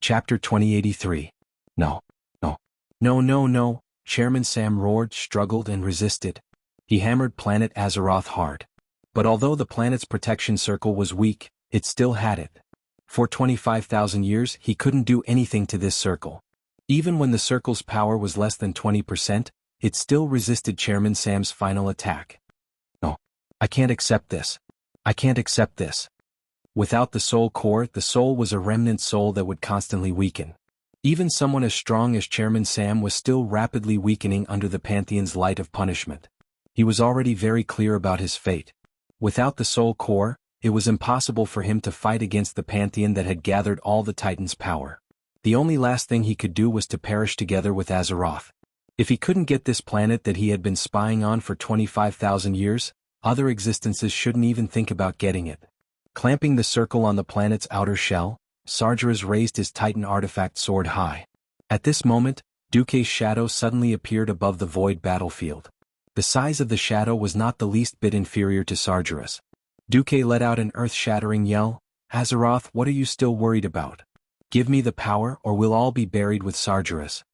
Chapter 2083. No. No. No, no, no. Chairman Sam roared, struggled, and resisted. He hammered planet Azeroth hard. But although the planet's protection circle was weak, it still had it. For 25,000 years he couldn't do anything to this circle. Even when the circle's power was less than 20%, it still resisted Chairman Sam's final attack. No. I can't accept this. I can't accept this. Without the soul core, the soul was a remnant soul that would constantly weaken. Even someone as strong as Chairman Sam was still rapidly weakening under the Pantheon's light of punishment. He was already very clear about his fate. Without the soul core, it was impossible for him to fight against the Pantheon that had gathered all the Titans' power. The only last thing he could do was to perish together with Azeroth. If he couldn't get this planet that he had been spying on for 25,000 years, other existences shouldn't even think about getting it. Clamping the circle on the planet's outer shell, Sargeras raised his Titan artifact sword high. At this moment, Duque's shadow suddenly appeared above the void battlefield. The size of the shadow was not the least bit inferior to Sargeras. Duque let out an earth-shattering yell. "Azeroth, what are you still worried about? Give me the power or we'll all be buried with Sargeras."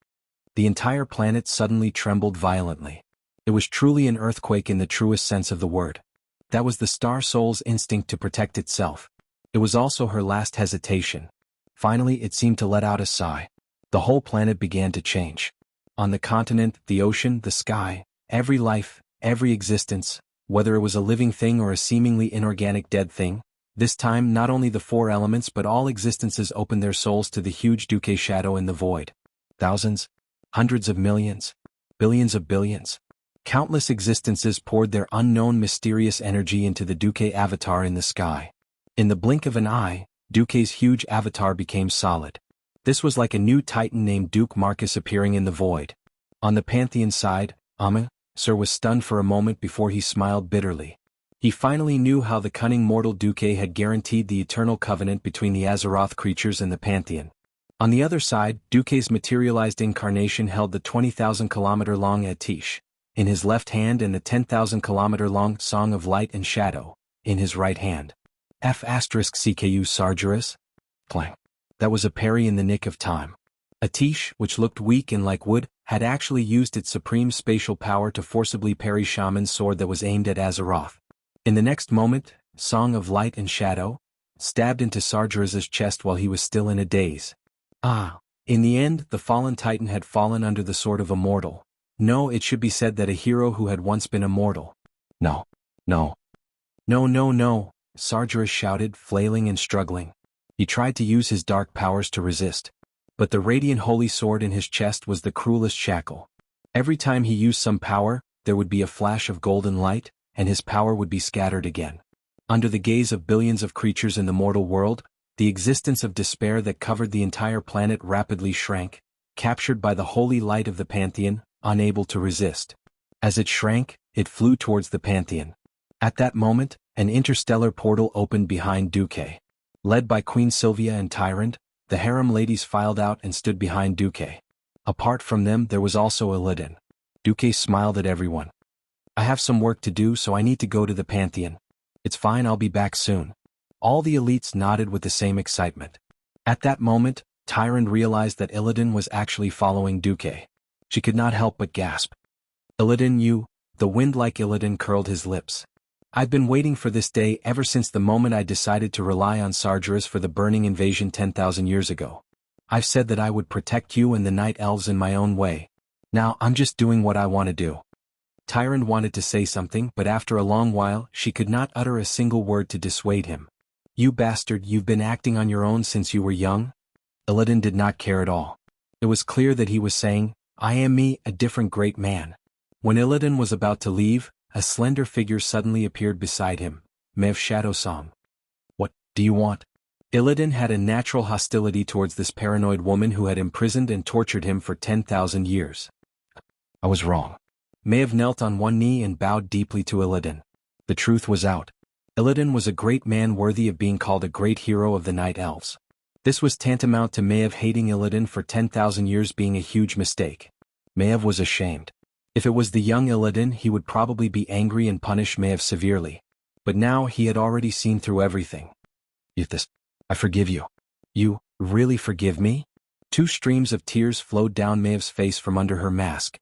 The entire planet suddenly trembled violently. It was truly an earthquake in the truest sense of the word. That was the Star Soul's instinct to protect itself. It was also her last hesitation. Finally, it seemed to let out a sigh. The whole planet began to change. On the continent, the ocean, the sky, every life, every existence, whether it was a living thing or a seemingly inorganic dead thing, this time not only the four elements but all existences opened their souls to the huge Duque shadow in the void. Thousands, hundreds of millions, billions of billions. Countless existences poured their unknown mysterious energy into the Duque avatar in the sky. In the blink of an eye, Duque's huge avatar became solid. This was like a new titan named Duke Marcus appearing in the void. On the Pantheon side, Sir was stunned for a moment before he smiled bitterly. He finally knew how the cunning mortal Duque had guaranteed the eternal covenant between the Azeroth creatures and the Pantheon. On the other side, Duque's materialized incarnation held the 20,000-kilometer-long Atish in his left hand and the 10,000-kilometer-long Song of Light and Shadow in his right hand. F***CKU Sargeras? Clang. That was a parry in the nick of time. Atish, which looked weak and like wood, had actually used its supreme spatial power to forcibly parry Shaman's sword that was aimed at Azeroth. In the next moment, Song of Light and Shadow stabbed into Sargeras's chest while he was still in a daze. In the end, the fallen titan had fallen under the sword of a mortal. No, it should be said that a hero who had once been immortal. No. No. No, no, no, Sargeras shouted, flailing and struggling. He tried to use his dark powers to resist. But the radiant holy sword in his chest was the cruelest shackle. Every time he used some power, there would be a flash of golden light, and his power would be scattered again. Under the gaze of billions of creatures in the mortal world, the existence of despair that covered the entire planet rapidly shrank, captured by the holy light of the Pantheon, unable to resist. As it shrank, it flew towards the Pantheon. At that moment, an interstellar portal opened behind Duque. Led by Queen Sylvia and Tyrant, the harem ladies filed out and stood behind Duque. Apart from them, there was also Illidan. Duque smiled at everyone. "I have some work to do, so I need to go to the Pantheon. It's fine, I'll be back soon." All the elites nodded with the same excitement. At that moment, Tyrant realized that Illidan was actually following Duque. She could not help but gasp. "Illidan, you..." The wind-like Illidan curled his lips. "I've been waiting for this day ever since the moment I decided to rely on Sargeras for the burning invasion 10,000 years ago. I've said that I would protect you and the Night Elves in my own way. Now I'm just doing what I want to do." Tyrant wanted to say something, but after a long while, she could not utter a single word to dissuade him. "You bastard, you've been acting on your own since you were young?" Illidan did not care at all. It was clear that he was saying, "I am me, a different great man." When Illidan was about to leave, a slender figure suddenly appeared beside him, Maeve Shadowsong. "What do you want?" Illidan had a natural hostility towards this paranoid woman who had imprisoned and tortured him for 10,000 years. "I was wrong." Maeve knelt on one knee and bowed deeply to Illidan. The truth was out. Illidan was a great man worthy of being called a great hero of the Night Elves. This was tantamount to Maeve hating Illidan for 10,000 years being a huge mistake. Maeve was ashamed. If it was the young Illidan, he would probably be angry and punish Maeve severely. But now he had already seen through everything. "I forgive you. Really forgive me? Two streams of tears flowed down Maeve's face from under her mask.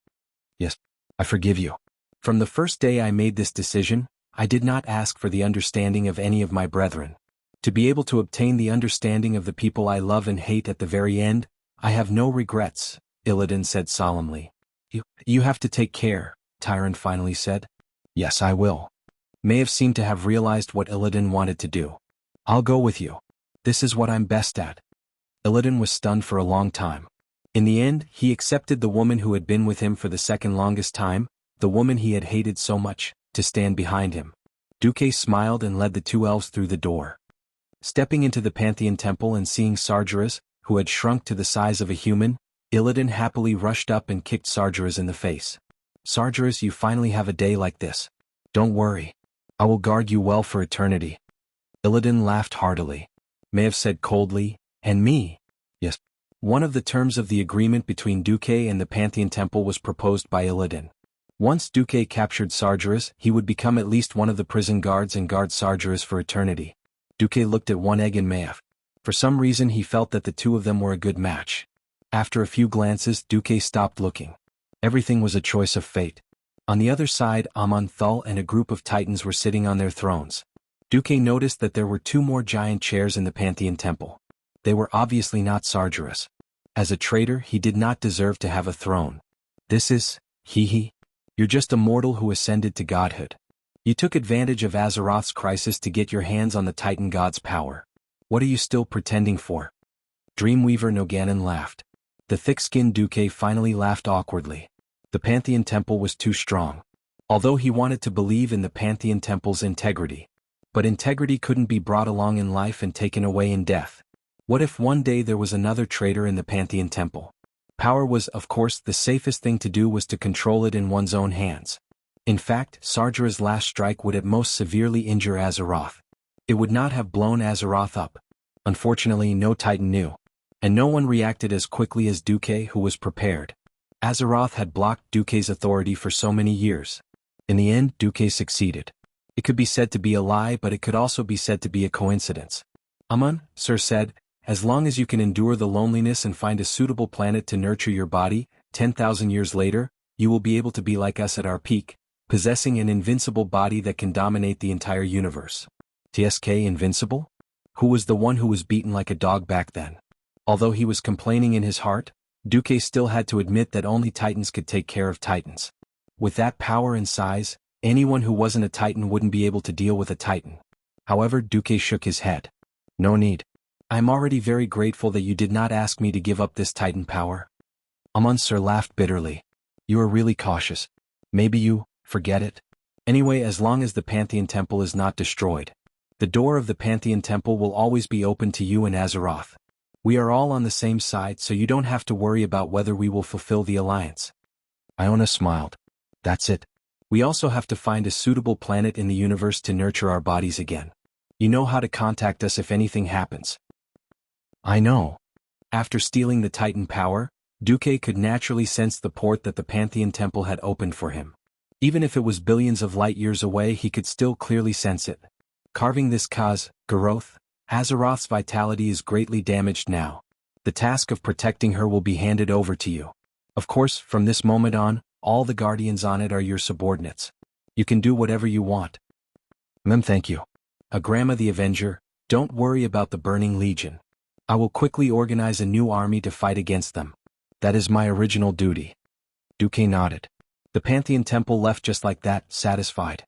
Yes, I forgive you. From the first day I made this decision, I did not ask for the understanding of any of my brethren. To be able to obtain the understanding of the people I love and hate at the very end, I have no regrets, Illidan said solemnly. You have to take care, Tyron finally said. Yes, I will. Maeve seemed to have realized what Illidan wanted to do. I'll go with you. This is what I'm best at. Illidan was stunned for a long time. In the end, he accepted the woman who had been with him for the second longest time, the woman he had hated so much, to stand behind him. Duque smiled and led the two elves through the door. Stepping into the Pantheon Temple and seeing Sargeras, who had shrunk to the size of a human, Illidan happily rushed up and kicked Sargeras in the face. Sargeras, you finally have a day like this. Don't worry. I will guard you well for eternity. Illidan laughed heartily. Maeve said coldly, and me? Yes. One of the terms of the agreement between Duque and the Pantheon Temple was proposed by Illidan. Once Duque captured Sargeras, he would become at least one of the prison guards and guard Sargeras for eternity. Duque looked at One Egg and Maeve. For some reason he felt that the two of them were a good match. After a few glances, Duque stopped looking. Everything was a choice of fate. On the other side, Amonthal and a group of titans were sitting on their thrones. Duque noticed that there were two more giant chairs in the Pantheon Temple. They were obviously not Sargeras. As a traitor, he did not deserve to have a throne. This is, you're just a mortal who ascended to godhood. You took advantage of Azeroth's crisis to get your hands on the Titan God's power. What are you still pretending for? Dreamweaver Noganon laughed. The thick-skinned Duque finally laughed awkwardly. The Pantheon Temple was too strong. Although he wanted to believe in the Pantheon Temple's integrity. But integrity couldn't be brought along in life and taken away in death. What if one day there was another traitor in the Pantheon Temple? Power was, of course, the safest thing to do was to control it in one's own hands. In fact, Sargeras' last strike would at most severely injure Azeroth. It would not have blown Azeroth up. Unfortunately, no Titan knew. And no one reacted as quickly as Duque, who was prepared. Azeroth had blocked Duque's authority for so many years. In the end, Duque succeeded. It could be said to be a lie, but it could also be said to be a coincidence. Amon, Sir said, as long as you can endure the loneliness and find a suitable planet to nurture your body, 10,000 years later, you will be able to be like us at our peak, possessing an invincible body that can dominate the entire universe. TSK invincible? Who was the one who was beaten like a dog back then? Although he was complaining in his heart, Duque still had to admit that only Titans could take care of Titans. With that power and size, anyone who wasn't a Titan wouldn't be able to deal with a Titan. However, Duque shook his head. No need. I'm already very grateful that you did not ask me to give up this Titan power. Amunsur laughed bitterly. You are really cautious. Maybe you forget it. Anyway, as long as the Pantheon Temple is not destroyed, the door of the Pantheon Temple will always be open to you and Azeroth. We are all on the same side, so you don't have to worry about whether we will fulfill the alliance. Iona smiled. That's it. We also have to find a suitable planet in the universe to nurture our bodies again. You know how to contact us if anything happens. I know. After stealing the Titan power, Duque could naturally sense the port that the Pantheon Temple had opened for him. Even if it was billions of light years away, he could still clearly sense it. Carving this Garoth, Azeroth's vitality is greatly damaged now. The task of protecting her will be handed over to you. Of course, from this moment on, all the guardians on it are your subordinates. You can do whatever you want. Thank you. Agrama the Avenger, don't worry about the Burning Legion. I will quickly organize a new army to fight against them. That is my original duty. Duque nodded. The Pantheon Temple left just like that, satisfied.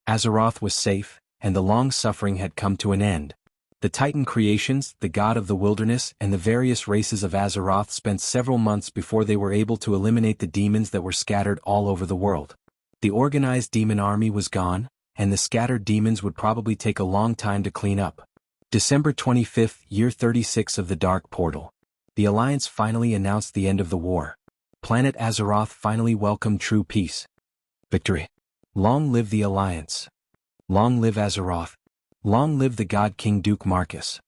Azeroth was safe, and the long suffering had come to an end. The Titan creations, the god of the wilderness, and the various races of Azeroth spent several months before they were able to eliminate the demons that were scattered all over the world. The organized demon army was gone, and the scattered demons would probably take a long time to clean up. December 25th, year 36 of the Dark Portal. The Alliance finally announced the end of the war. Planet Azeroth finally welcomed true peace. Victory. Long live the Alliance. Long live Azeroth. Long live the God King Duke Marcus.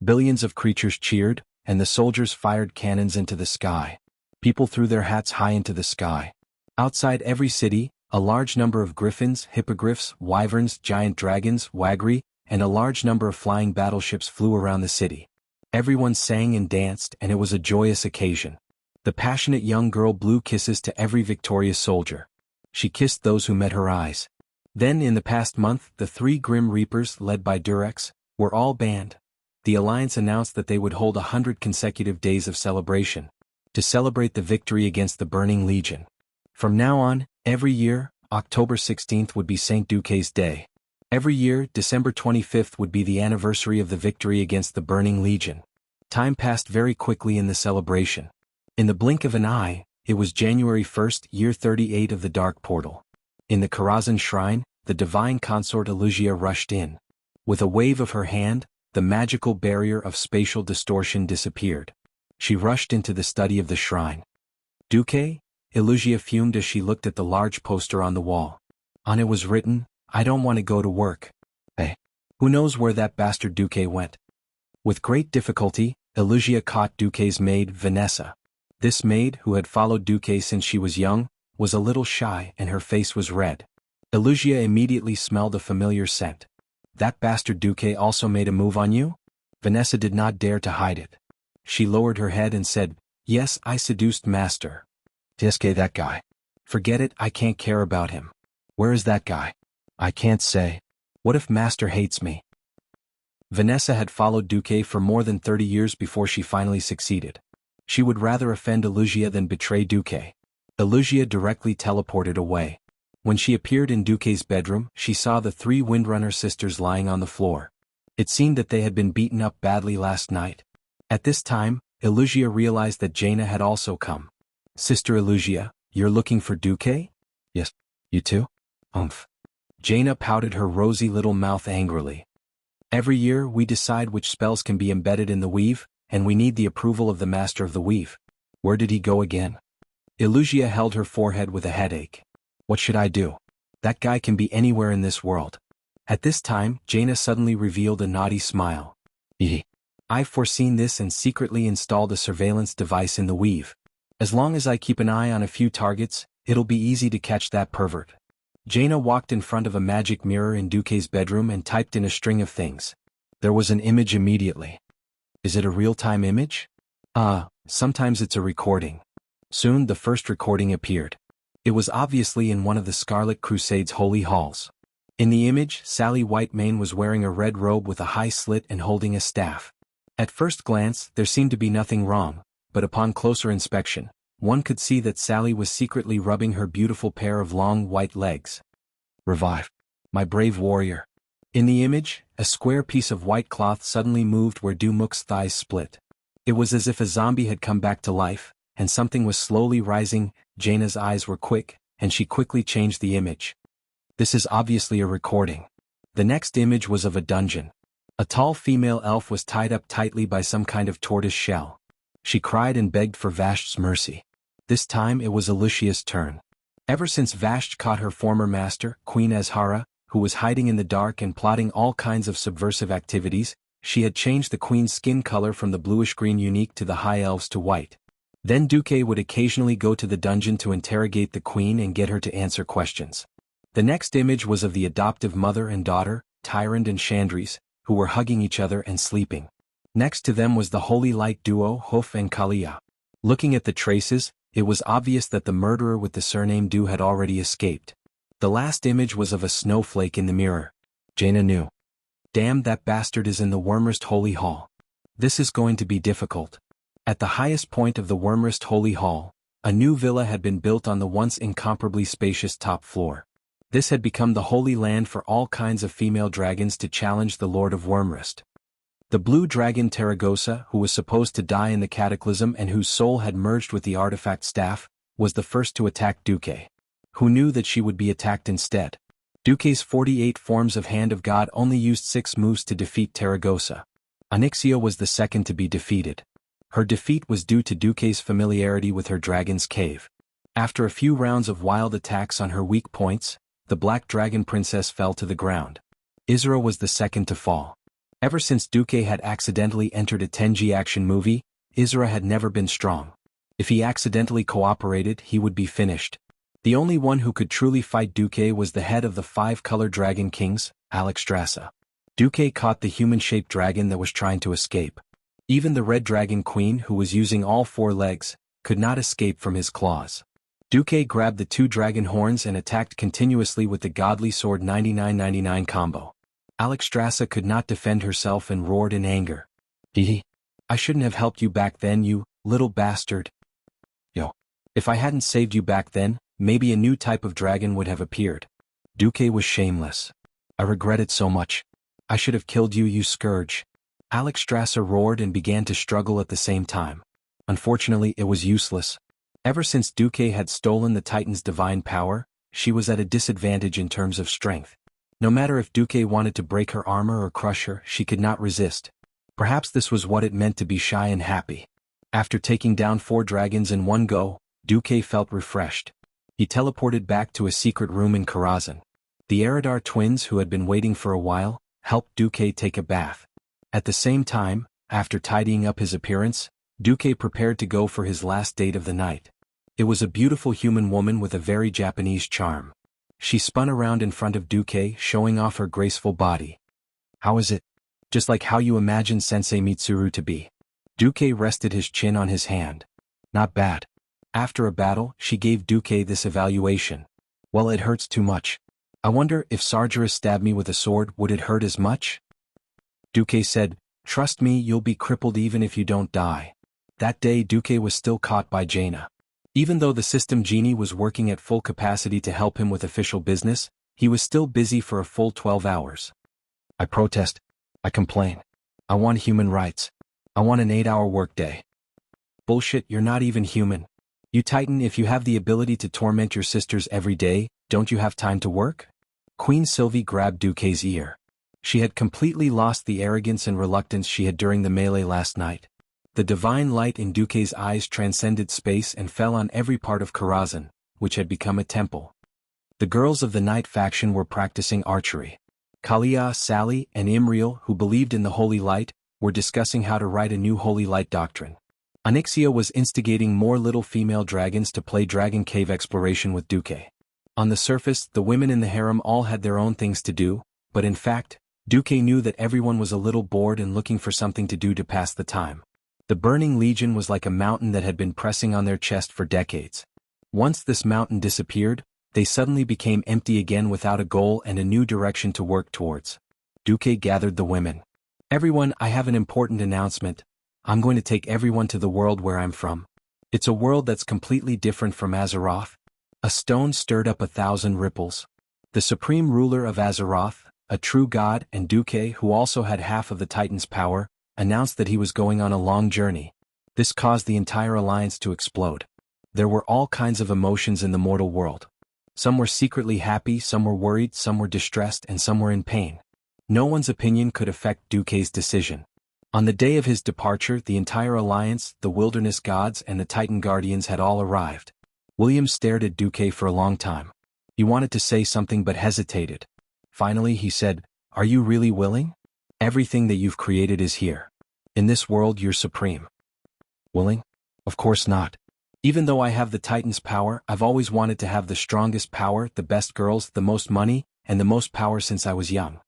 Billions of creatures cheered, and the soldiers fired cannons into the sky. People threw their hats high into the sky. Outside every city, a large number of griffins, hippogriffs, wyverns, giant dragons, wagri, and a large number of flying battleships flew around the city. Everyone sang and danced, and it was a joyous occasion. The passionate young girl blew kisses to every victorious soldier. She kissed those who met her eyes. Then in the past month, the 3 Grim Reapers, led by Durex, were all banned. The Alliance announced that they would hold 100 consecutive days of celebration, to celebrate the victory against the Burning Legion. From now on, every year, October 16th would be St. Duque's Day. Every year, December 25th would be the anniversary of the victory against the Burning Legion. Time passed very quickly in the celebration. In the blink of an eye, it was January 1st, year 38 of the Dark Portal. In the Karazhan Shrine, the divine consort Elugia rushed in. With a wave of her hand, the magical barrier of spatial distortion disappeared. She rushed into the study of the shrine. Duque? Elugia fumed as she looked at the large poster on the wall. On it was written, "I don't want to go to work." Hey, who knows where that bastard Duque went? With great difficulty, Elugia caught Duque's maid, Vanessa. This maid, who had followed Duque since she was young, was a little shy and her face was red. Elugia immediately smelled a familiar scent. That bastard Duque also made a move on you? Vanessa did not dare to hide it. She lowered her head and said, "Yes, I seduced Master." "Tiske, that guy." "Forget it, I can't care about him." "Where is that guy?" "I can't say." "What if Master hates me?" Vanessa had followed Duque for more than 30 years before she finally succeeded. She would rather offend Elugia than betray Duque. Elugia directly teleported away. When she appeared in Duque's bedroom, she saw the 3 Windrunner sisters lying on the floor. It seemed that they had been beaten up badly last night. At this time, Elugia realized that Jaina had also come. "Sister Elugia, you're looking for Duque?" "Yes. You too?" "Umph." Jaina pouted her rosy little mouth angrily. "Every year we decide which spells can be embedded in the weave, and we need the approval of the Master of the Weave. Where did he go again?" Elugia held her forehead with a headache. "What should I do? That guy can be anywhere in this world." At this time, Jaina suddenly revealed a naughty smile. "I've foreseen this and secretly installed a surveillance device in the weave. As long as I keep an eye on a few targets, it'll be easy to catch that pervert." Jaina walked in front of a magic mirror in Duque's bedroom and typed in a string of things. There was an image immediately. "Is it a real-time image?" Sometimes it's a recording." Soon the first recording appeared. It was obviously in one of the Scarlet Crusade's holy halls. In the image, Sally Whitemane was wearing a red robe with a high slit and holding a staff. At first glance, there seemed to be nothing wrong, but upon closer inspection, one could see that Sally was secretly rubbing her beautiful pair of long white legs. "Revive, my brave warrior." In the image, a square piece of white cloth suddenly moved where Dumuk's thighs split. It was as if a zombie had come back to life, and something was slowly rising. Jaina's eyes were quick, and she quickly changed the image. This is obviously a recording. The next image was of a dungeon. A tall female elf was tied up tightly by some kind of tortoise shell. She cried and begged for Vashti's mercy. This time it was Elucia's turn. Ever since Vashti caught her former master, Queen Azhara, who was hiding in the dark and plotting all kinds of subversive activities, she had changed the queen's skin color from the bluish-green unique to the high elves to white. Then Duque would occasionally go to the dungeon to interrogate the queen and get her to answer questions. The next image was of the adoptive mother and daughter, Tyrande and Chandris, who were hugging each other and sleeping. Next to them was the holy light duo Hoof and Kalia. Looking at the traces, it was obvious that the murderer with the surname Du had already escaped. The last image was of a snowflake in the mirror. Jaina knew. Damn, that bastard is in the Wyrmrest Holy Hall. This is going to be difficult. At the highest point of the Wyrmrest Holy Hall, a new villa had been built on the once incomparably spacious top floor. This had become the holy land for all kinds of female dragons to challenge the Lord of Wyrmrest. The blue dragon Taragosa, who was supposed to die in the cataclysm and whose soul had merged with the artifact staff, was the first to attack Duque. Who knew that she would be attacked instead? Duque's 48 forms of Hand of God only used 6 moves to defeat Taragosa. Onyxia was the second to be defeated. Her defeat was due to Duque's familiarity with her dragon's cave. After a few rounds of wild attacks on her weak points, the Black Dragon Princess fell to the ground. Isra was the second to fall. Ever since Duque had accidentally entered a Tenji action movie, Isra had never been strong. If he accidentally cooperated, he would be finished. The only one who could truly fight Duque was the head of the 5-color dragon kings, Alexstrasza. Duque caught the human-shaped dragon that was trying to escape. Even the Red Dragon Queen, who was using all four legs, could not escape from his claws. Duque grabbed the two dragon horns and attacked continuously with the Godly Sword 9999 combo. Alexstrasza could not defend herself and roared in anger. I shouldn't have helped you back then, you little bastard. Yo. If I hadn't saved you back then, maybe a new type of dragon would have appeared. Duque was shameless. I regret it so much. I should have killed you, you scourge. Alexstrasza roared and began to struggle at the same time. Unfortunately, it was useless. Ever since Duque had stolen the Titan's divine power, she was at a disadvantage in terms of strength. No matter if Duque wanted to break her armor or crush her, she could not resist. Perhaps this was what it meant to be shy and happy. After taking down 4 dragons in one go, Duque felt refreshed. He teleported back to a secret room in Karazhan. The Eridar twins, who had been waiting for a while, helped Duque take a bath. At the same time, after tidying up his appearance, Duque prepared to go for his last date of the night. It was a beautiful human woman with a very Japanese charm. She spun around in front of Duque, showing off her graceful body. How is it? Just like how you imagine Sensei Mitsuru to be. Duque rested his chin on his hand. Not bad. After a battle, she gave Duque this evaluation. Well, it hurts too much. I wonder if Sargeras stabbed me with a sword, would it hurt as much? Duque said, trust me, you'll be crippled even if you don't die. That day Duque was still caught by Jaina. Even though the system genie was working at full capacity to help him with official business, he was still busy for a full 12 hours. I protest. I complain. I want human rights. I want an 8-hour workday. Bullshit, you're not even human. You Titan, if you have the ability to torment your sisters every day, don't you have time to work? Queen Sylvie grabbed Duque's ear. She had completely lost the arrogance and reluctance she had during the melee last night. The divine light in Duque's eyes transcended space and fell on every part of Karazhan, which had become a temple. The girls of the Night faction were practicing archery. Kalia, Sally, and Imriel, who believed in the Holy Light, were discussing how to write a new Holy Light doctrine. Onyxia was instigating more little female dragons to play Dragon Cave exploration with Duque. On the surface, the women in the harem all had their own things to do, but in fact, Duque knew that everyone was a little bored and looking for something to do to pass the time. The Burning Legion was like a mountain that had been pressing on their chest for decades. Once this mountain disappeared, they suddenly became empty again without a goal and a new direction to work towards. Duque gathered the women. Everyone, I have an important announcement. I'm going to take everyone to the world where I'm from. It's a world that's completely different from Azeroth. A stone stirred up 1,000 ripples. The supreme ruler of Azeroth, a true god, and Duque, who also had half of the Titan's power, announced that he was going on a long journey. This caused the entire alliance to explode. There were all kinds of emotions in the mortal world. Some were secretly happy, some were worried, some were distressed, and some were in pain. No one's opinion could affect Duque's decision. On the day of his departure, the entire alliance, the wilderness gods, and the Titan guardians had all arrived. William stared at Duque for a long time. He wanted to say something but hesitated. Finally he said, "Are you really willing? Everything that you've created is here. In this world you're supreme." Willing? Of course not. Even though I have the Titan's power, I've always wanted to have the strongest power, the best girls, the most money, and the most power since I was young.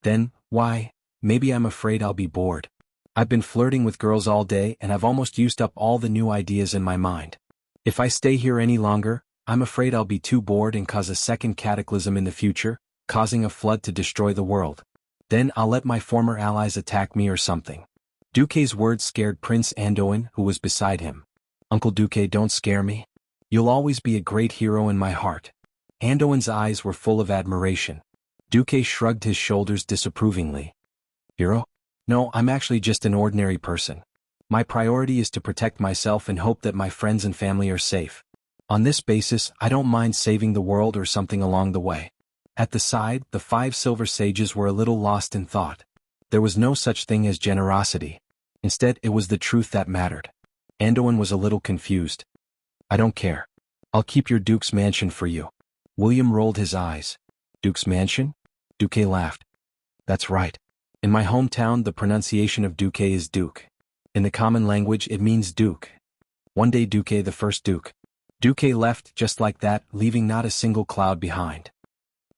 Then, why? Maybe I'm afraid I'll be bored. I've been flirting with girls all day and I've almost used up all the new ideas in my mind. If I stay here any longer, I'm afraid I'll be too bored and cause a second cataclysm in the future, causing a flood to destroy the world. Then I'll let my former allies attack me or something. Duque's words scared Prince Anduin, who was beside him. Uncle Duque, don't scare me. You'll always be a great hero in my heart. Anduin's eyes were full of admiration. Duque shrugged his shoulders disapprovingly. Hero? No, I'm actually just an ordinary person. My priority is to protect myself and hope that my friends and family are safe. On this basis, I don't mind saving the world or something along the way. At the side, the 5 silver sages were a little lost in thought. There was no such thing as generosity. Instead, it was the truth that mattered. Anduin was a little confused. I don't care. I'll keep your Duke's mansion for you. William rolled his eyes. Duke's mansion? Duque laughed. That's right. In my hometown, the pronunciation of Duque is Duke. In the common language, it means Duke. One day Duque, the first Duke. Duque left just like that, leaving not a single cloud behind.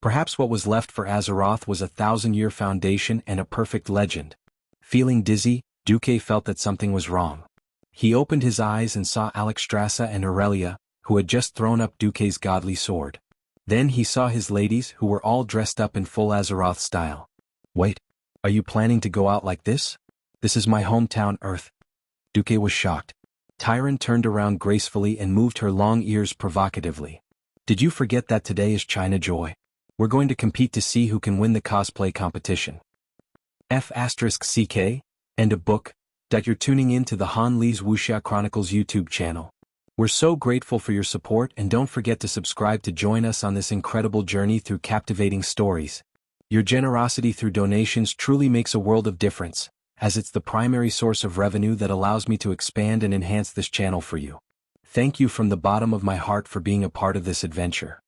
Perhaps what was left for Azeroth was a 1,000-year foundation and a perfect legend. Feeling dizzy, Duque felt that something was wrong. He opened his eyes and saw Alexstrasza and Aurelia, who had just thrown up Duque's godly sword. Then he saw his ladies who were all dressed up in full Azeroth style. Wait, are you planning to go out like this? This is my hometown Earth. Duque was shocked. Tyron turned around gracefully and moved her long ears provocatively. Did you forget that today is China Joy? We're going to compete to see who can win the cosplay competition. F***CK, end of book. You're tuning in to the Han Lee's Wuxia Chronicles YouTube channel. We're so grateful for your support, and don't forget to subscribe to join us on this incredible journey through captivating stories. Your generosity through donations truly makes a world of difference, as it's the primary source of revenue that allows me to expand and enhance this channel for you. Thank you from the bottom of my heart for being a part of this adventure.